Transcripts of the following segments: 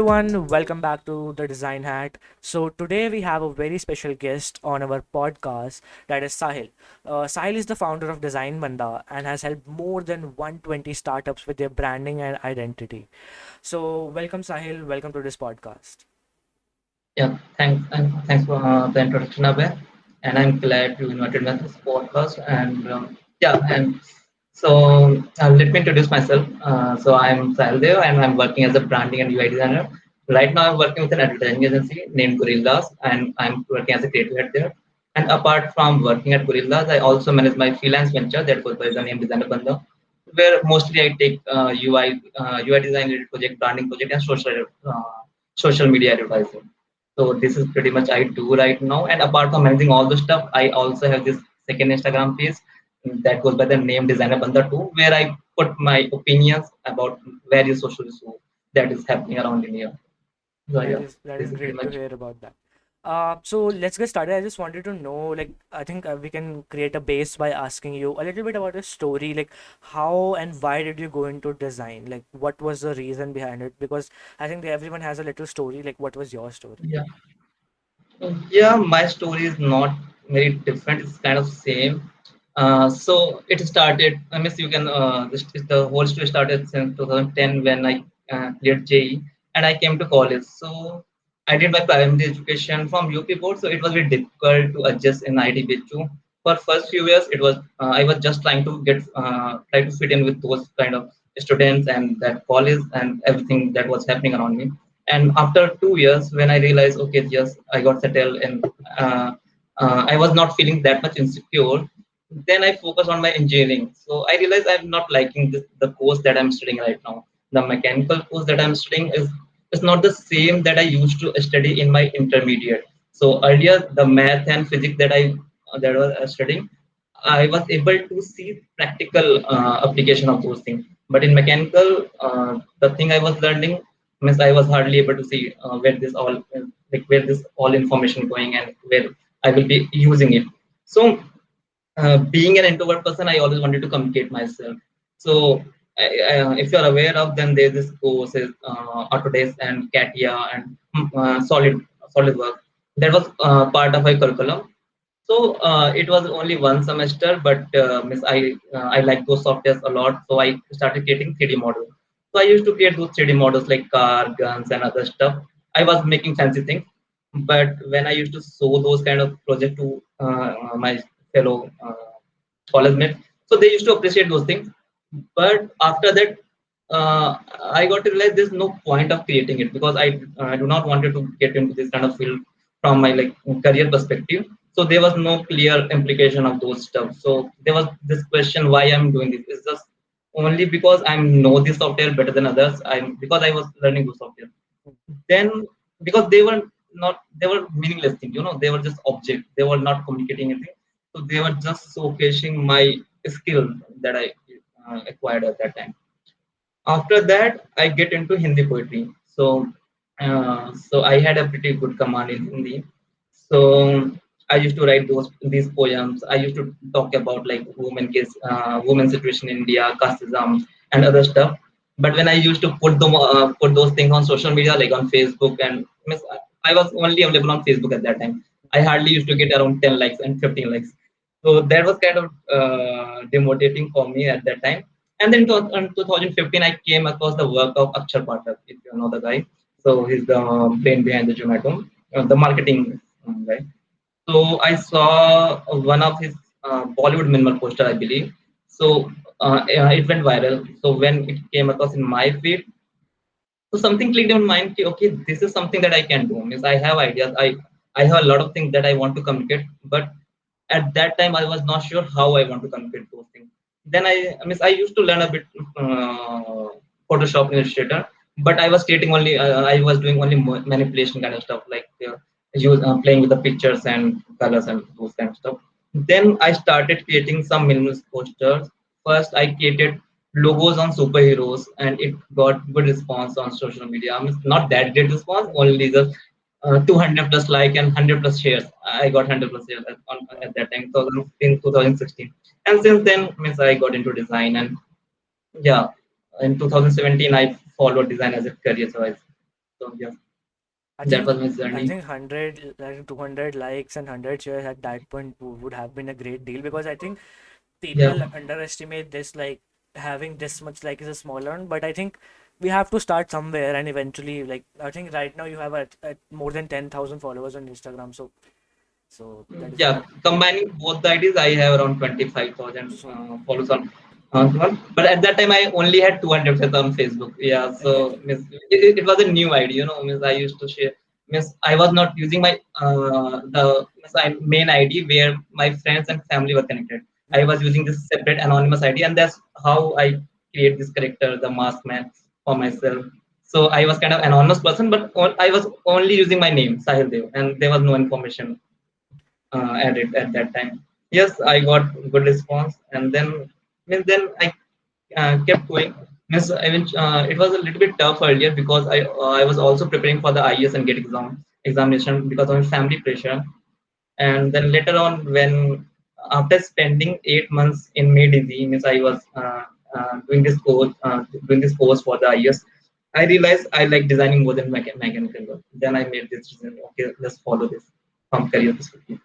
everyone, welcome back to the Design Hat. So today we have a very special guest on our podcast, that is Sahil. Sahil is the founder of Design Banda and has helped more than 120 startups with their branding and identity. So welcome Sahil, welcome to this podcast. Yeah, thanks for the introduction, Abhay. And I'm glad you invited me to this podcast. And let me introduce myself. So I'm Sahil Dev, and I'm working as a branding and UI designer. Right now, I'm working with an advertising agency named Gorillas, and I'm working as a creative head there. And apart from working at Gorillas, I also manage my freelance venture that goes by the name Designer Banda, where mostly I take UI design related project, branding project, and social media advertising. So this is pretty much I do right now. And apart from managing all the stuff, I also have this second Instagram page that goes by the name Designer Banda too, where I put my opinions about various social issues that is happening around in here. So That yeah, is that this is is pretty great to much. hear about that. So let's get started. I just wanted to know, like, I think we can create a base by asking you a little bit about your story, like how and why did you go into design? Like, what was the reason behind it? Because I think everyone has a little story. Like, what was your story? Yeah. Yeah, my story is not very different. It's kind of same. So it started. I mean, you can. The whole story started since 2010 when I cleared JE and I came to college. So I did my primary education from UP board. So it was very difficult to adjust in ITBHU. For first few years, it was I was just trying to try to fit in with those kind of students and that college and everything that was happening around me. And after 2 years when I realized, okay, yes, I got settled and uh, I was not feeling that much insecure, then I focused on my engineering. So I realized I'm not liking the course that I'm studying right now. The mechanical course that I'm studying is not the same that I used to study in my intermediate. So earlier the math and physics that I was studying, I was able to see practical application of those things. But in mechanical, the thing I was learning means I was hardly able to see where this all information going and where I will be using it. So being an introvert person, I always wanted to communicate myself. So if you're aware of, then there's this courses, Autodesk and Katia and SolidWorks. That was part of my curriculum. So it was only one semester, but I like those softwares a lot. So I started creating 3D models. So I used to create those 3D models like car, guns, and other stuff. I was making fancy things, but when I used to show those kind of project to my fellow college mates, so they used to appreciate those things. But after that, I got to realize there's no point of creating it because I do not wanted to get into this kind of field from my like career perspective. So there was no clear implication of those stuff. So there was this question why I'm doing this. It's just only because I know this software better than others. I'm because I was learning those software. Then because they were meaningless things, they were just objects. They were not communicating anything. So they were just showcasing my skill that I acquired at that time. After that, I get into Hindi poetry. So I had a pretty good command in Hindi. So I used to write these poems. I used to talk about like women situation in India, casteism, and other stuff. But when I used to put those things on social media, like on Facebook, and means I was only available on Facebook at that time. I hardly used to get around 10 likes and 15 likes. So that was kind of demotivating for me at that time. And then in 2015, I came across the work of Akshar Pathak, if you know the guy. So he's the brain behind the Zomato, the marketing guy. So I saw one of his Bollywood minimal poster, I believe. So it went viral. So when it came across in my feed, so something clicked in my mind. Okay, this is something that I can do. Means I have ideas. I have a lot of things that I want to communicate, but at that time I was not sure how I want to communicate those things. Then I used to learn a bit Photoshop Illustrator, but I was creating only I was doing only manipulation kind of stuff like playing with the pictures and colors and those kind of stuff. Then I started creating some minimalist posters. First I created logos on superheroes and it got good response on social media. I mean, not that great response, only the 200 plus like and 100 plus shares. I got 100 plus shares at Wow. that time, so in 2016. And since then, means I got into design. And yeah, in 2017, I followed design as a career choice. So yeah, I that think was my I journey. think 100 like 200 likes and 100 shares at that point would have been a great deal, because I think Yeah. people underestimate this, like having this much like is a small one, but I think we have to start somewhere, and eventually, like I think right now you have at more than 10,000 followers on Instagram, so that is Yeah, that. combining both the IDs, I have around 25,000 So followers on one. But at that time, I only had 200 on Facebook. Yeah, so exactly. means it was a new ID, you know. Means I used to share. Means I was not using my main ID where my friends and family were connected. I Hmm. was using this separate anonymous ID, and that's how I create this character, the mask man, for myself. So I was kind of anonymous person, but I was only using my name, Sahil Dev, and there was no information at it at that time. Yes, I got good response, and then I kept going. It was a little bit tough earlier because I was also preparing for the IES and GATE examination because of family pressure. And then later on, when after spending 8 months in mehndi, means I was doing this course for the IES. I realized I like designing more than mechanical work. Then I made this decision. Okay, let's follow this from career perspective.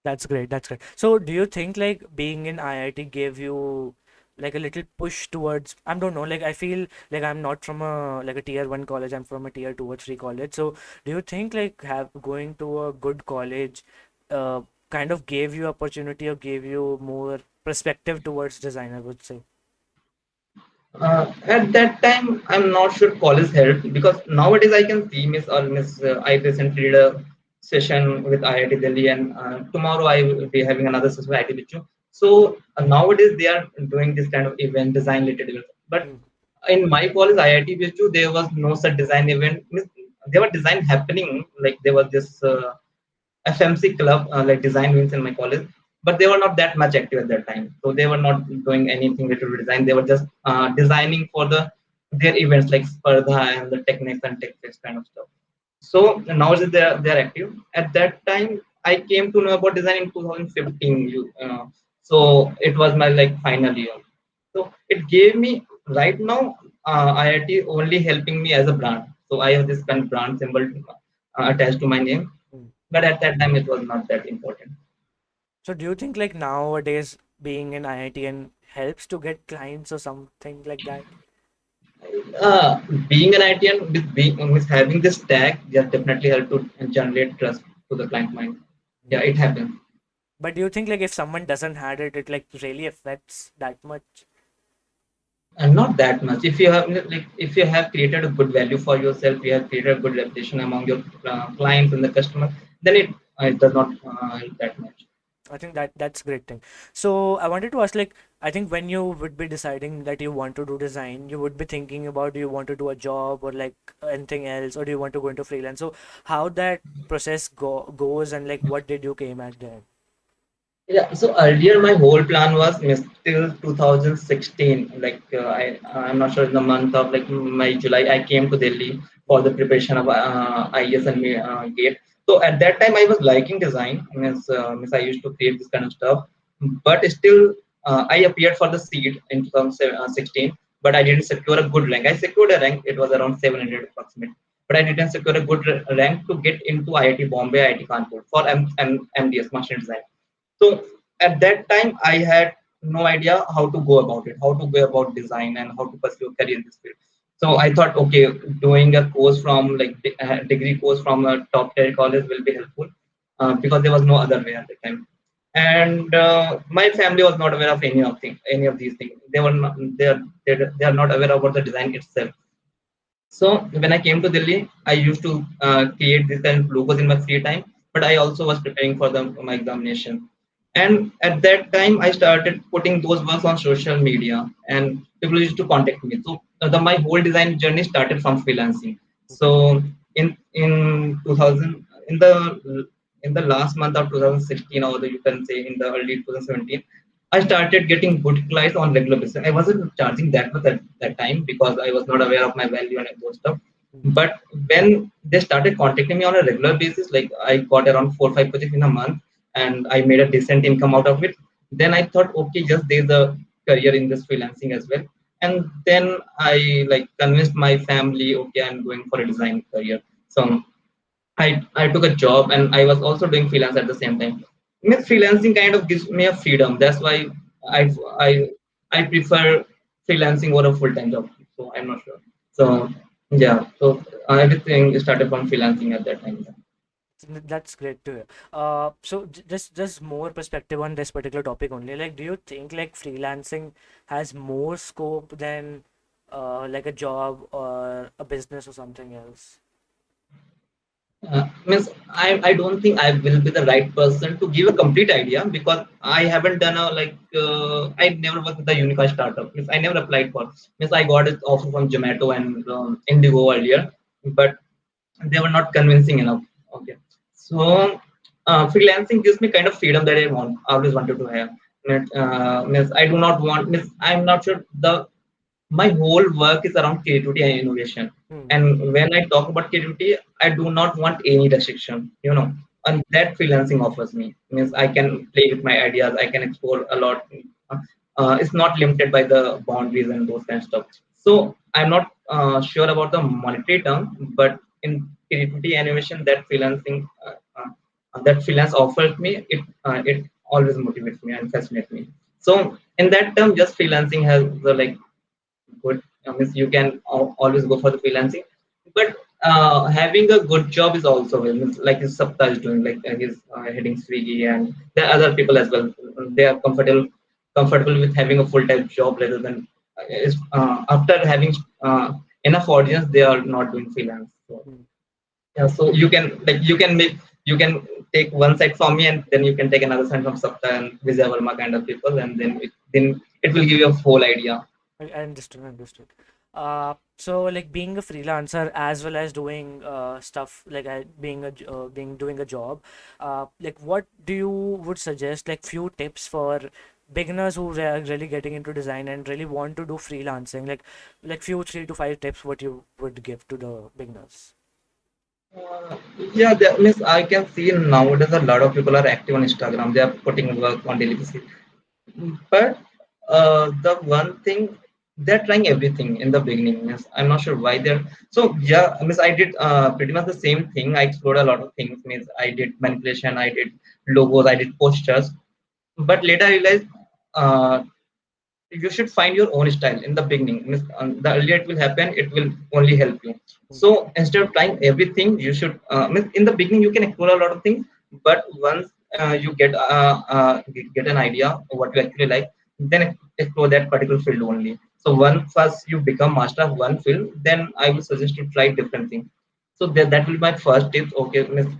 That's great. That's great. So, do you think like being in IIT gave you like a little push towards, I don't know, like I feel like I'm not from a like a tier one college, I'm from a tier two or three college. So, do you think like have going to a good college uh kind of gave you opportunity or gave you more perspective towards design, I would say? At that time, I'm not sure college helped because nowadays I can see I recently did a session with IIT Delhi, and tomorrow I will be having another session with IIT Bichu. So nowadays they are doing this kind of event, design related event. But Hmm. in my college, IIT Bichu, there was no such design event. There were design happening, like there was this FMC club, like design wings in my college, but they were not that much active at that time. So they were not doing anything related to design. They were just designing for their events like Spardha and the Technics and Tech Fest kind of stuff. So now that they're active. At that time, I came to know about design in 2015. So it was my like final year. So it gave me right now IIT only helping me as a brand. So I have this kind of brand symbol attached to my name, Hmm. but at that time it was not that important. So, do you think like nowadays being in IIT and helps to get clients or something like that? Uh, Being an ITN with having this tag, just Hmm. definitely help to generate trust to the client mind. Yeah, Hmm. it happens. But do you think like if someone doesn't had it, it like really affects that much? And not that much. If you have like if you have created a good value for yourself, you have created a good reputation among your clients and the customer, then it does not help that much. I think that's a great thing. So I wanted to ask, like, I think when you would be deciding that you want to do design, you would be thinking about, do you want to do a job or like anything else, or do you want to go into freelance? So how that process goes, and like what did you came at there? Yeah, so earlier my whole plan was till 2016. Like I'm not sure in the month of like May July I came to Delhi for the preparation of IES and GATE. So at that time I was liking design. Means I used to create this kind of stuff, but still I appeared for the seat in 2016, but I didn't secure a good rank. I secured a rank. It was around 700 approximate, but I didn't secure a good rank to get into IIT Bombay, IIT Kanpur for MDS Machine Design. So at that time, I had no idea how to go about it, how to go about design, and how to pursue a career in this field. So I thought, okay, doing a course from like degree course from a top tier college will be helpful because there was no other way at the time. And my family was not aware of any of these things. They were not, they are not aware about the design itself. So when I came to Delhi, I used to create this kind of logos in my free time, but I also was preparing for my examination. And at that time, I started putting those works on social media, and people used to contact me. So my whole design journey started from freelancing. Okay. So in 2000 in the last month of 2016, or you can say in the early 2017, I started getting good clients on regular basis. I wasn't charging that much at that time because I was not aware of my value and those stuff. Mm. But when they started contacting me on a regular basis, like I got around 4 or 5 projects in a month, and I made a decent income out of it. Then I thought, okay, just there's a career in this freelancing as well. And then I like convinced my family, okay, I'm going for a design career. So I took a job and I was also doing freelance at the same time. I mean, freelancing kind of gives me a freedom. That's why I I I prefer freelancing over a full time job. So I'm not sure. So yeah, so everything started from freelancing at that time. That's great to hear. So just more perspective on this particular topic only. Like, do you think like freelancing has more scope than like a job or a business or something else? Means I don't think I will be the right person to give a complete idea because I haven't done a like I never worked with a unicorn startup. Means I never applied for. Means I got an offer from Zomato and Indigo earlier, but they were not convincing enough. Okay, so freelancing gives me kind of freedom that I want. I always wanted to have. Means I do not want. Means I'm not sure the my whole work is around creativity and innovation. Hmm. And when I talk about creativity, I do not want any restriction, and that freelancing offers me. Means I can play with my ideas, I can explore a lot. It's not limited by the boundaries and those kind of stuff. So I'm not sure about the monetary term, but in creativity and innovation, that freelance offers me, it always motivates me and fascinates me. So in that term, just freelancing has the like good. Means you can always go for the freelancing, but having a good job is also well. Means like his Sapta is doing, like he's heading Swiggy, and there are other people as well. They are comfortable with having a full time job rather than after having enough audience, they are not doing freelance. So Hmm. yeah, so you can take one side from me, and then you can take another side from Sapta and Vijay Verma kind of people, and then it will give you a whole idea. I understood, understood. So like being a freelancer as well as doing stuff like being being doing a job, like what do you would suggest like few tips for beginners who are really getting into design and really want to do freelancing, like few 3 to 5 tips what you would give to the beginners. Uh, yeah, that means I can see nowadays a lot of people are active on Instagram. They are putting work on daily basis. But the one thing, they're trying everything in the beginning. Means I'm not sure why they're so. Yeah, means I did pretty much the same thing. I explored a lot of things. Means I did manipulation, I did logos, I did posters. But later I realized uh, you should find your own style in the beginning. Means, the earlier it will happen, it will only help you. Mm, So instead of trying everything, you should means in the beginning you can explore a lot of things, but once you get an idea of what you actually like, then explore that particular field only. So once first you become master of one field, then I will suggest you try different things. So that will be my first tip. Okay, means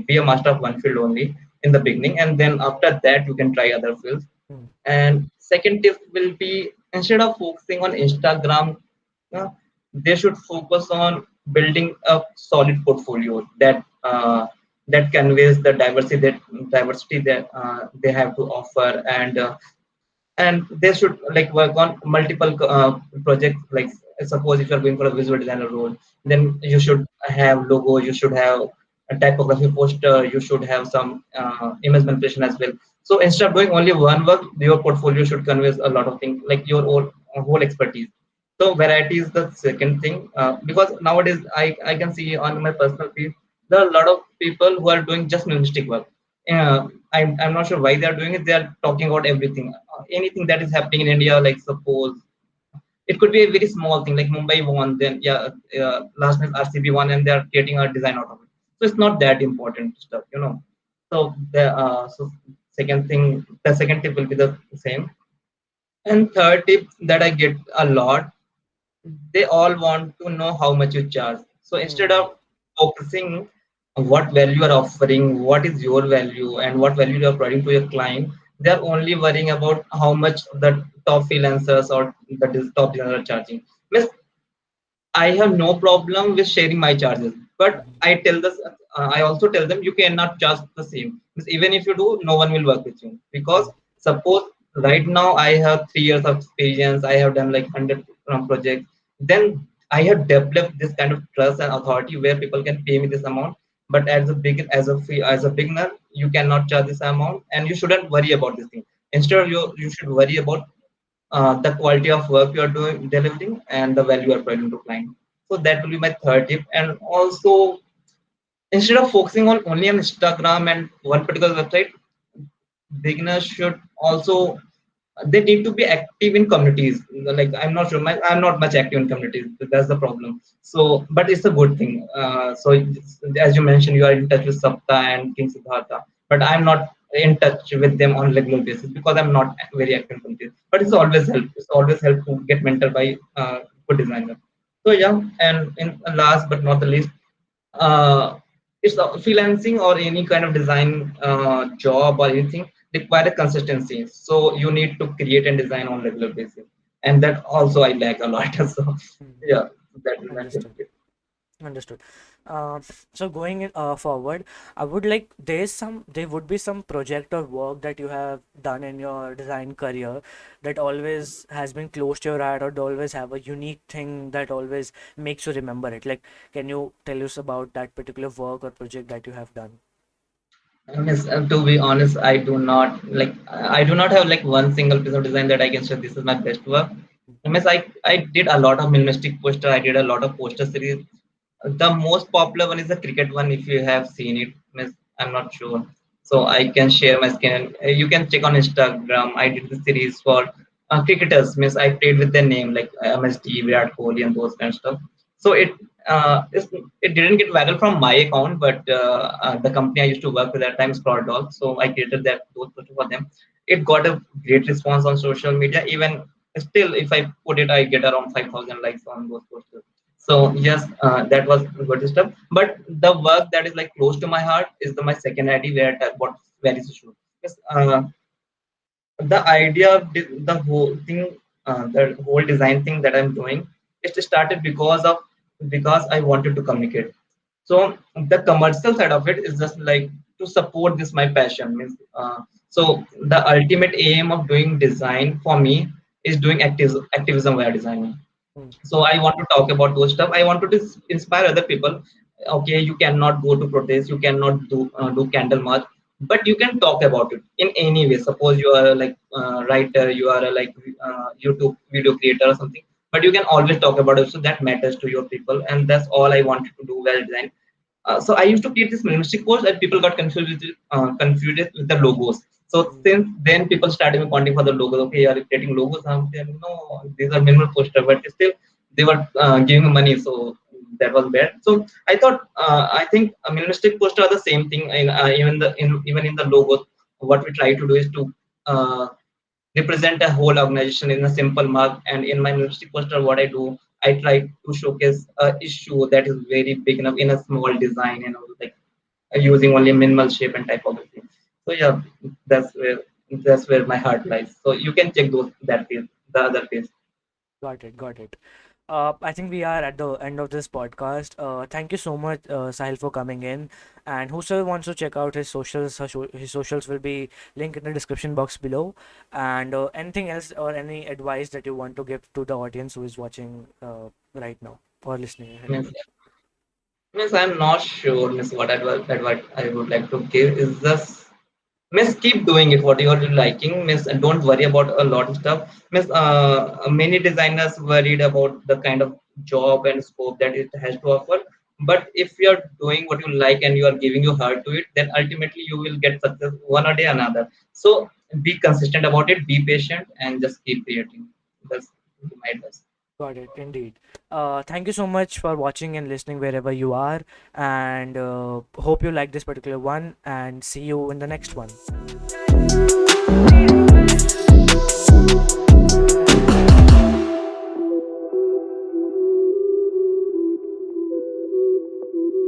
be a master of one field only in the beginning, and then after that you can try other fields. mm, And second tip will be, instead of focusing on Instagram, uh, they should focus on building a solid portfolio that conveys the diversity that they have to offer, and they should like work on multiple projects. Like suppose if you're going for a visual designer role, then mm, you should have logo, you should have a typography poster, you should have some image manipulation as well. So instead of doing only one work, your portfolio should convey a lot of things, like your whole expertise. So variety is the second thing, because nowadays I can see on my personal feed there are a lot of people who are doing just minimalistic work. I'm not sure why they are doing it. They are talking about everything, anything that is happening in India. Like suppose it could be a very small thing, like Mumbai won, then yeah, last night RCB won, and they are creating a design out of it. So it's not that important stuff. So the second tip will be the same, and third tip that I get a lot, they all want to know how much you charge. So instead mm, of focusing on what value you are offering, what is your value, and what value you are providing to your client, they are only worrying about how much the top freelancers or the top designers are charging. Means I have no problem with sharing my charges, but mhm, I also tell them you cannot charge the same. Because even if you do, no one will work with you. Because mm, suppose right now I have 3 years of experience, I have done like 100 projects, then I have developed this kind of trust and authority where people can pay me this amount. But as a beginner, you cannot charge this amount, and you shouldn't worry about this thing. Instead, you should worry about the quality of work you are doing delivering, and the value you are providing to client. So that will be my third tip. And also, instead of focusing on only on Instagram and one particular website, beginners should also, they need to be active in communities. Like I'm not sure, I'm not much active in communities. That's the problem. So, but it's a good thing. So, as you mentioned, you are in touch with Sapta and King Siddhartha, but I'm not in touch with them on regular basis because I'm not very active in communities. But it's always help. It's always help to get mentored by good designer. So yeah, and in last but not the least, uh, it's freelancing or any kind of design job or anything require a consistency. So you need to create and design on regular basis, and that also I lack a lot. So Mhm. yeah, that is my Understood. tip. Understood. Uh, so going forward, I would like there would be some project or work that you have done in your design career that always has been close to your heart, or always have a unique thing that always makes you remember it. Like, can you tell us about that particular work or project that you have done? Miss, to be honest, I do not like. I do not have like one single piece of design that I can say this is my best work. Miss, I did a lot of minimalistic poster. I did a lot of poster series. The most popular one is the cricket one. If you have seen it, Miss, I'm not sure. So I can share my screen. You can check on Instagram. I did the series for cricketers. Miss, I played with their name like MSD, Virat Kohli, and those kind of stuff. So it didn't get viral from my account, but the company I used to work with at that time, Scroll Dog. So I created that those posters for them. It got a great response on social media. Even still, if I put it, I get around 5,000 likes on those posters. So yes, that was good stuff. But the work that is like close to my heart is my second ID where I what values issue. Yes, the idea of the whole thing, the whole design thing that I'm doing, it started because I wanted to communicate. So the commercial side of it is just like to support this my passion. Means, so the ultimate aim of doing design for me is doing activism via designing. Mm, So I want to talk about those stuff. I want to inspire other people. Okay, you cannot go to protest, you cannot do candle march, but you can talk about it in any way. Suppose you are like writer, you are a like YouTube video creator or something, but you can always talk about it, so that matters to your people, and that's all I wanted to do well design. So I used to create this minimalistic course, and people got confused with the logos. So mm. since then, people started me wanting for the logos. Okay, you are creating logos. I'm saying, no, these are minimal poster, but still they were giving me money, so that was bad. So I thought, I think a minimalistic poster are the same thing. Even in the logos, what we try to do is to represent a whole organization in a simple mark. And in my university poster, what I do, I try to showcase a issue that is very big enough in a small design, and all, like using only minimal shape and typography. So yeah, that's where that's where my heart lies. So you can check those that page, the other page. Got it, got it. I think we are at the end of this podcast. Thank you so much, Sahil, for coming in. And whosoever wants to check out his socials, his socials will be linked in the description box below. And anything else or any advice that you want to give to the audience who is watching right now or listening right Means, now? I'm not sure. Miss, what I would like to give is just, Miss, keep doing it, what you're liking. Miss, don't worry about a lot of stuff. Miss, many designers worried about the kind of job and scope that it has to offer. But if you're doing what you like and you are giving your heart to it, then ultimately you will get success one or day another. So be consistent about it, be patient, and just keep creating. That's my advice. Got it, indeed. Thank you so much for watching and listening wherever you are. And hope you like this particular one. And see you in the next one.